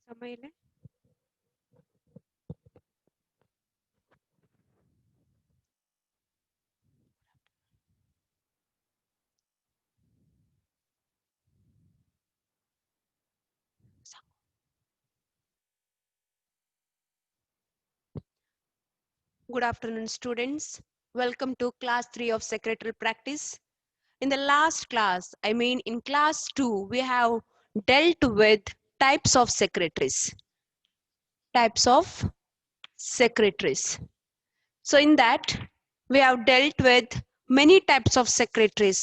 ಸಮಯ Good afternoon, students. Welcome to class 3 of Secretarial Practice. In the last class, in class 2, we have dealt with types of secretaries. Types of secretaries. So in that, we have dealt with many types of secretaries.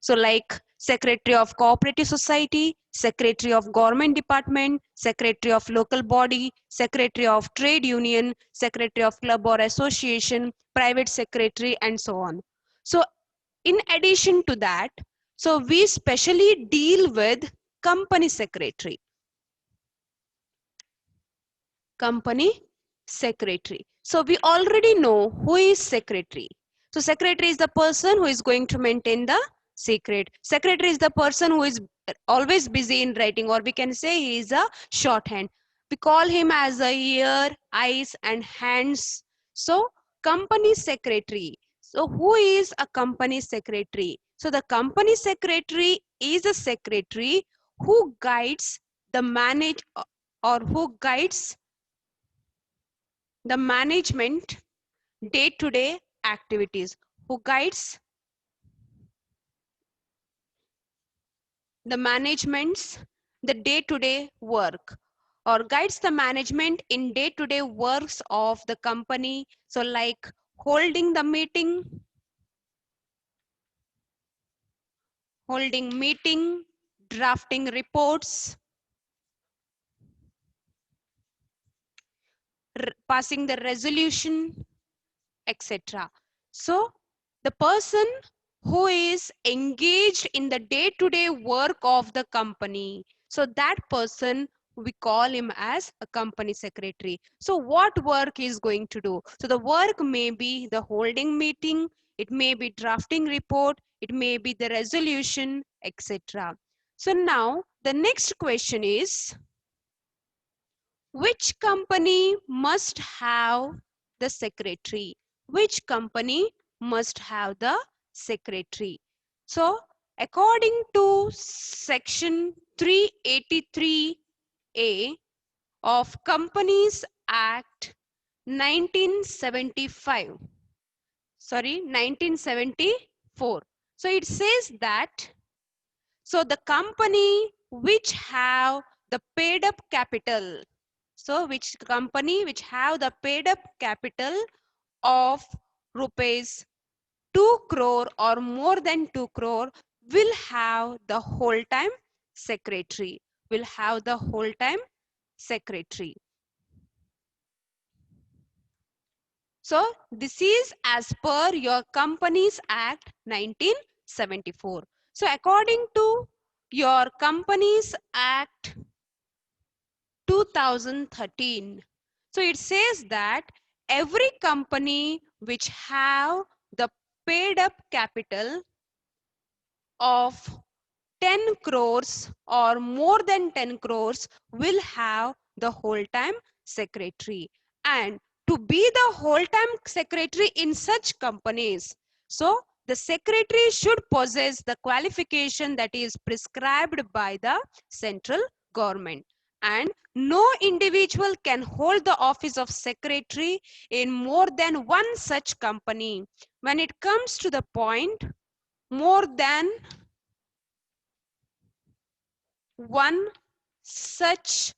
So like Secretary of Cooperative Society, Secretary of Government Department, Secretary of Local Body, Secretary of Trade Union, Secretary of Club or Association, Private Secretary, and so on. So in addition to that, so we specially deal with Company Secretary. Company Secretary. So we already know who is Secretary. So Secretary is the person who is going to maintain the secret. Secretary is the person who is always busy in writing, or we can say he is a shorthand. We call him as a ear, eyes and hands. So Company Secretary. So who is a Company Secretary? So the Company Secretary is a secretary who guides the manage or who guides the management day-to-day activities, who guides the management's the day-to-day work, or guides the management in day-to-day works of the company. So like holding meeting, drafting reports, passing the resolution, etc. So the person who is engaged in the day-to-day work of the company, so that person we call him as a company secretary. So what work is going to do? So the work may be the holding meeting, it may be drafting report, it may be the resolution, etc. So now the next question is, which company must have the secretary? Which company must have the secretary? So, according to section 383A of Companies Act 1975, 1974. So, it says that so the company which have the paid up capital, so which company which have the paid up capital of rupees 2 crore or more than 2 crore will have the whole time secretary, will have the whole time secretary. So this is as per your Companies Act 1974. So according to your Companies Act 2013, so it says that every company which have the paid up capital of 10 crores or more than 10 crores will have the whole time secretary. And to be the whole time secretary in such companies, so the secretary should possess the qualification that is prescribed by the central government, and no individual can hold the office of secretary in more than one such company. When it comes to the point more than one such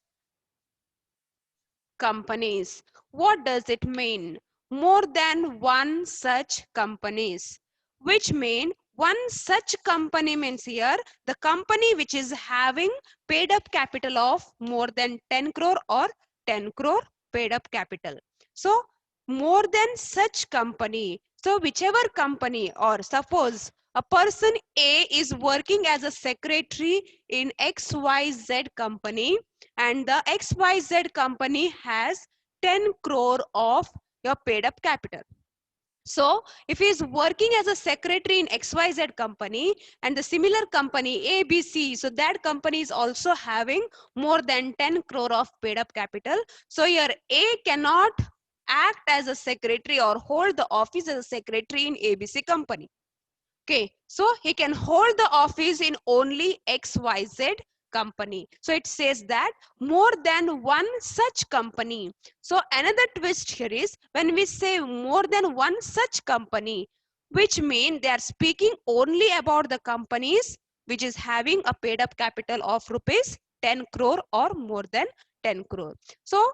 companies. What does it mean? More than one such companies, which mean one such company means here the company which is having paid up capital of more than 10 crore or 10 crore paid up capital. So more than such company. So whichever company, or suppose a person A is working as a secretary in XYZ company, and the XYZ company has 10 crore of your paid up capital. So if he is working as a secretary in XYZ company and the similar company ABC, so that company is also having more than 10 crore of paid up capital. So your A cannot act as a secretary or hold the office as a secretary in ABC company. Okay, so he can hold the office in only XYZ company. So it says that more than one such company. So another twist here is when we say more than one such company, which mean they are speaking only about the companies which is having a paid up capital of rupees 10 crore or more than 10 crore. So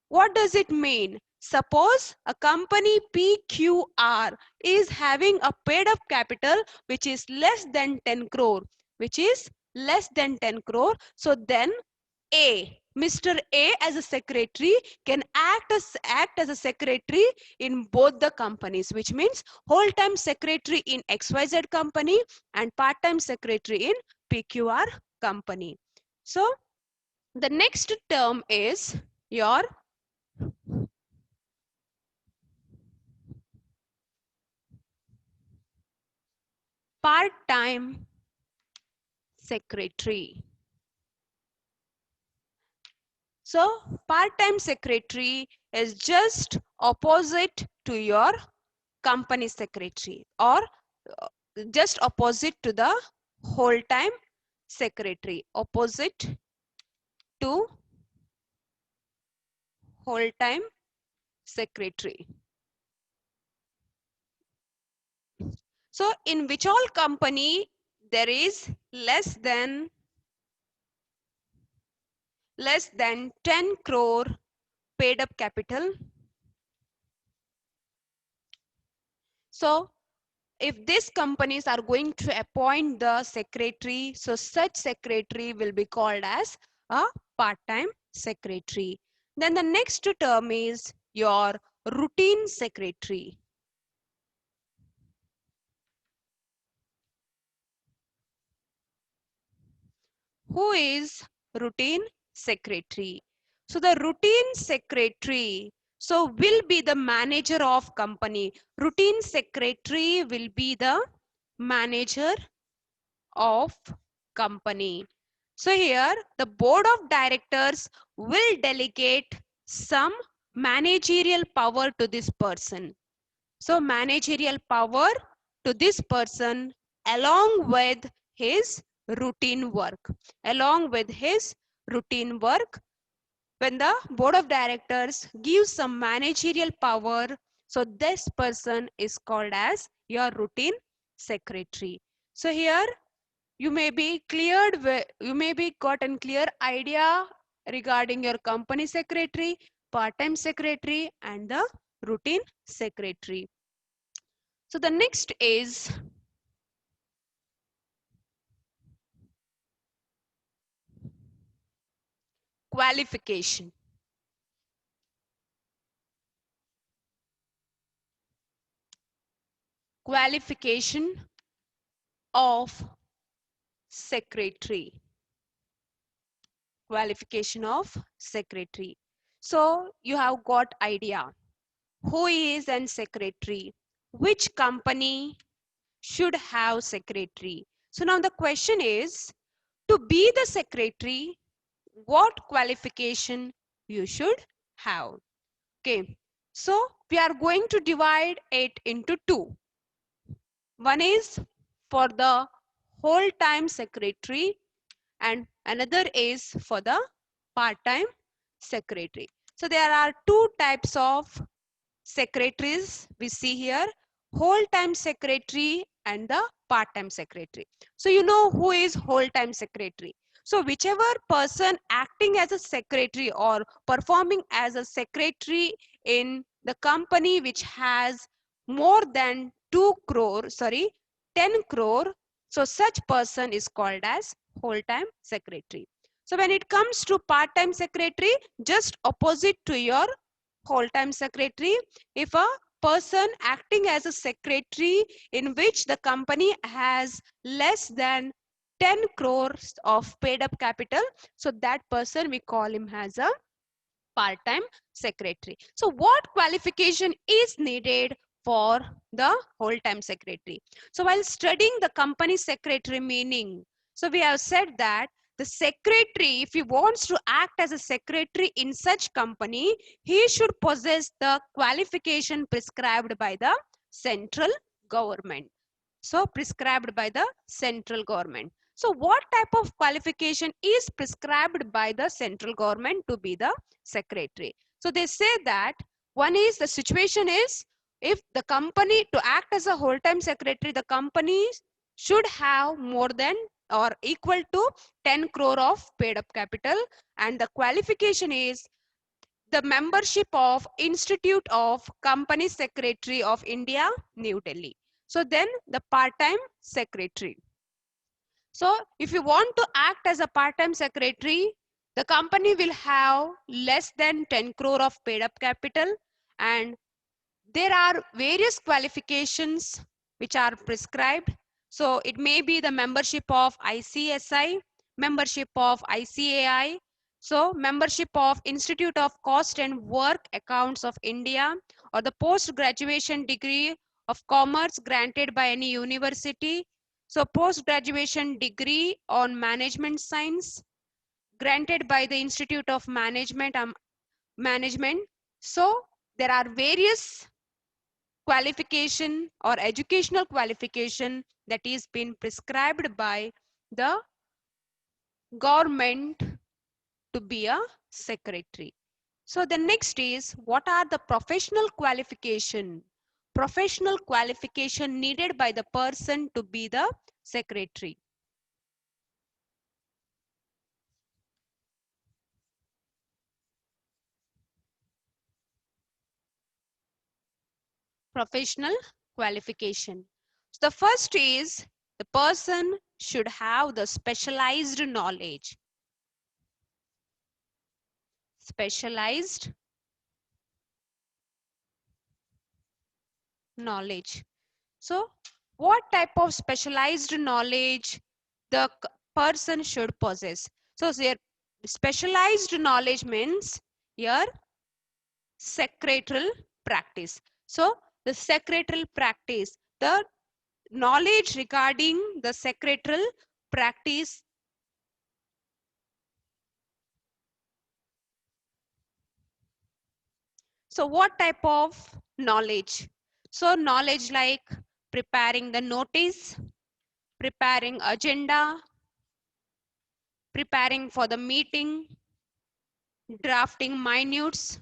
what does it mean? Suppose a company PQR is having a paid up capital which is less than 10 crore, which is less than 10 crore. So then Mr. A as a secretary can act as a secretary in both the companies, which means whole-time secretary in XYZ company and part-time secretary in PQR company. So the next term is your part-time secretary. So part-time secretary is just opposite to your company secretary or uh, just opposite to the whole-time secretary, opposite to whole-time secretary. So in which all company there is less than 10 crore paid up capital. So if these companies are going to appoint the secretary, so such secretary will be called as a part-time secretary. Then the next term is your routine secretary. Who is routine secretary? So the routine secretary will be the manager of company. Routine secretary will be the manager of company. So here the board of directors will delegate some managerial power to this person. So managerial power to this person along with his routine work. Along with his routine work, when the board of directors gives some managerial power, so this person is called as your routine secretary. So here you may be you may be gotten clear idea regarding your company secretary, part-time secretary and the routine secretary. So the next is qualification. Qualification of secretary. Qualification of secretary. So you have got idea who is an secretary, which company should have secretary. So now the question is, to be the secretary, what qualification you should have? Okay, so we are going to divide it into two. One is for the whole time secretary and another is for the part-time secretary. So there are two types of secretaries we see here, whole-time secretary and the part-time secretary. So you know who is whole-time secretary. So whichever person acting as a secretary or performing as a secretary in the company which has more than 2 crore, sorry, 10 crore, so such person is called as whole-time secretary. So when it comes to part-time secretary, just opposite to your whole-time secretary, if a person acting as a secretary in which the company has less than 10 crores of paid up capital, so that person we call him as a part-time secretary. So what qualification is needed for the whole time secretary. So while studying the company secretary meaning, so we have said that the secretary, if he wants to act as a secretary in such company, he should possess the qualification prescribed by the central government. So prescribed by the central government. So what type of qualification is prescribed by the central government to be the secretary? So they say that one is, the situation is, if the company to act as a whole time secretary, the company should have more than or equal to 10 crore of paid up capital, and the qualification is the membership of Institute of Company Secretary of India, New Delhi. So then the part-time secretary. So if you want to act as a part-time secretary, the company will have less than 10 crore of paid up capital, and there are various qualifications which are prescribed. So it may be the membership of ICSI, membership of ICAI, so membership of Institute of Cost and Work Accounts of India, or the post graduation degree of commerce granted by any university. So post graduation degree on management science granted by the Institute of Management. So there are various qualification or educational qualification that is being prescribed by the government to be a secretary. So the next is, what are the professional qualification needed by the person to be the secretary? Professional qualification. So the first is, the person should have the specialized knowledge. So what type of specialized knowledge the person should possess? So here specialized knowledge means here secretarial practice. So the secretarial practice, the knowledge regarding the secretarial practice. So what type of knowledge? So knowledge like preparing the notice, preparing agenda, preparing for the meeting, drafting minutes.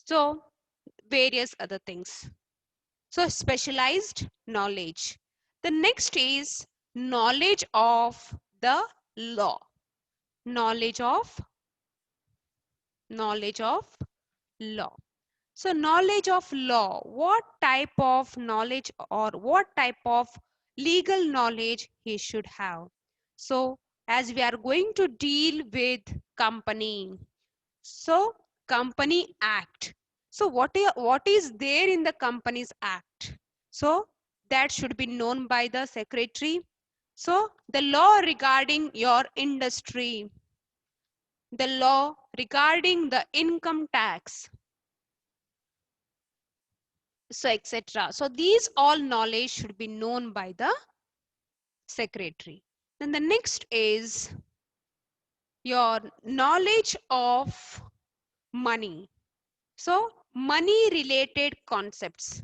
So various other things. So specialized knowledge. The next is knowledge of the law. Knowledge of law. So knowledge of law, what type of knowledge or what type of legal knowledge he should have? So as we are going to deal with company, so company act. So what is there in the company's act? So that should be known by the secretary. So the law regarding your industry, the law regarding the income tax, so etc. So these all knowledge should be known by the secretary. Then the next is your knowledge of money. So money related concepts.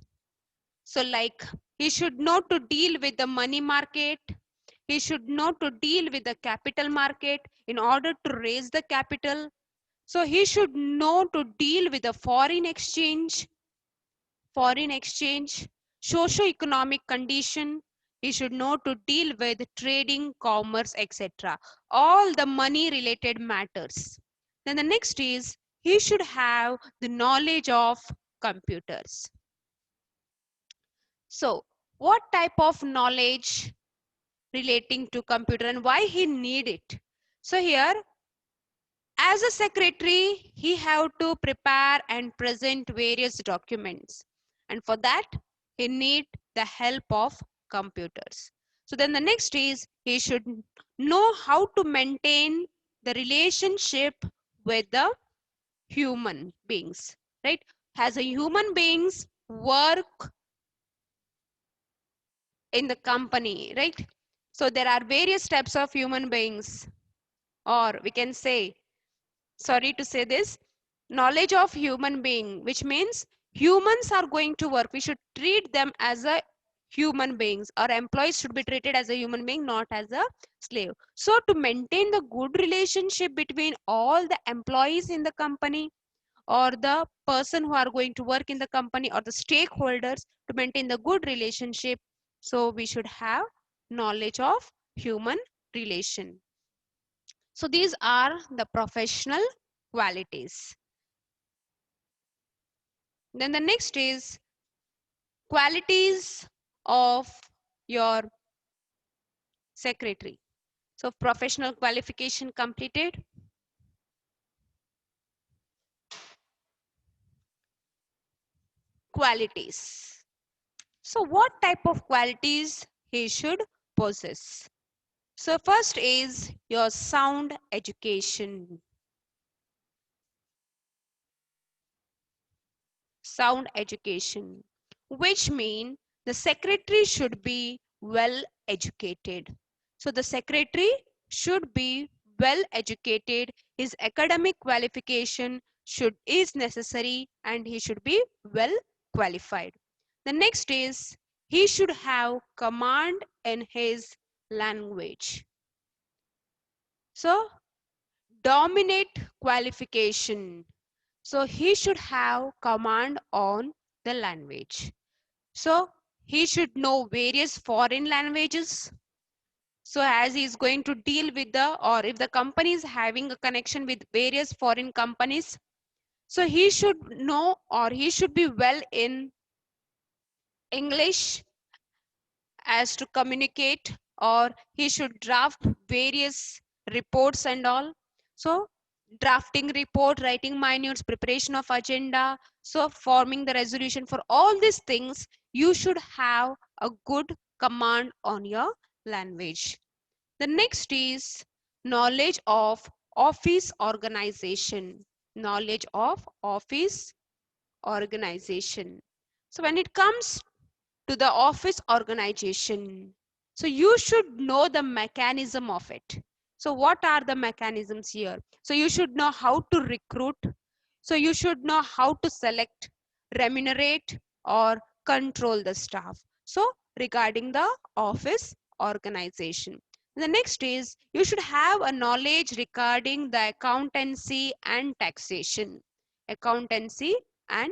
So like he should know to deal with the money market. He should know to deal with the capital market in order to raise the capital. So he should know to deal with the foreign exchange, socio-economic condition. He should know to deal with trading, commerce, etc. All the money related matters. Then the next is, he should have the knowledge of computers. So what type of knowledge relating to computer and why he need it? So here, as a secretary, he have to prepare and present various documents, and for that he need the help of computers. So then the next is, he should know how to maintain the relationship with the human beings, right? As a human beings work in the company, right? So there are various types of human beings, or we can say, sorry to say this, knowledge of human being, which means humans are going to work. We should treat them as a human beings. Our employees should be treated as a human being, not as a slave. So to maintain the good relationship between all the employees in the company, or the person who are going to work in the company, or the stakeholders, to maintain the good relationship, so we should have knowledge of human relation. So these are the professional qualities. Then the next is qualities of your secretary. So professional qualification completed. Qualities. So what type of qualities he should possess? So first is your sound education. Sound education, which mean the secretary should be well educated. So the secretary should be well educated. His academic qualification should is necessary, and he should be well qualified. The next is he should have command in his language. So dominate qualification. So he should have command on the language. So he should know various foreign languages. So as he is going to deal with the, or if the company is having a connection with various foreign companies, so he should know, or he should be well in English as to communicate, or he should draft various reports and all. So drafting report, writing minutes, preparation of agenda, so forming the resolution, for all these things you should have a good command on your language. The next is knowledge of office organization. Knowledge of office organization. So when it comes to the office organization, so you should know the mechanism of it. So what are the mechanisms here? So you should know how to recruit. So you should know how to select, remunerate, or control the staff. So regarding the office organization. The next is you should have a knowledge regarding the accountancy and taxation. Accountancy and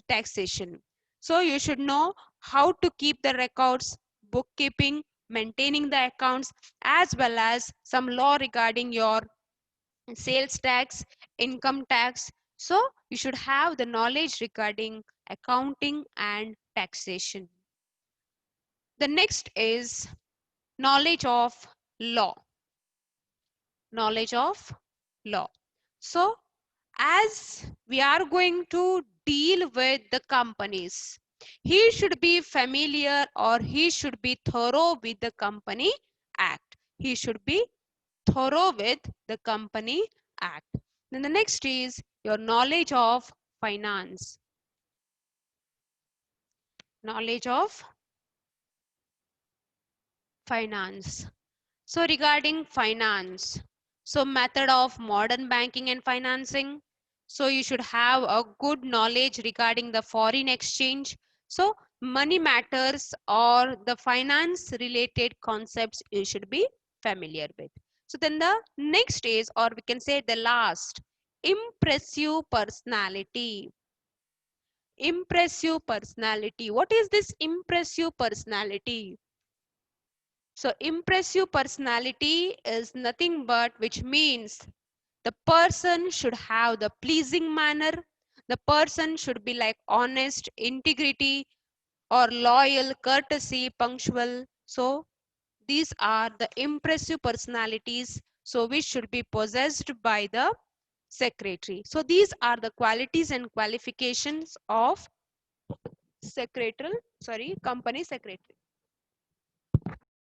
taxation. So you should know how to keep the records, bookkeeping, maintaining the accounts, as well as some law regarding your sales tax, income tax. So you should have the knowledge regarding accounting and taxation. The next is knowledge of law. Knowledge of law. So as we are going to deal with the companies, he should be familiar, or he should be thorough with the company act. He should be thorough with the company act. Then the next is your knowledge of finance. Knowledge of finance. So regarding finance, so method of modern banking and financing. So you should have a good knowledge regarding the foreign exchange. So money matters, or the finance related concepts you should be familiar with. So then the next is, or we can say the last, impressive personality. Impressive personality. What is this impressive personality? So impressive personality is nothing but, which means the person should have the pleasing manner. The person should be like honest, integrity, or loyal, courtesy, punctual. So these are the impressive personalities, so which should be possessed by the secretary. So these are the qualities and qualifications of secretarial, sorry, company secretary.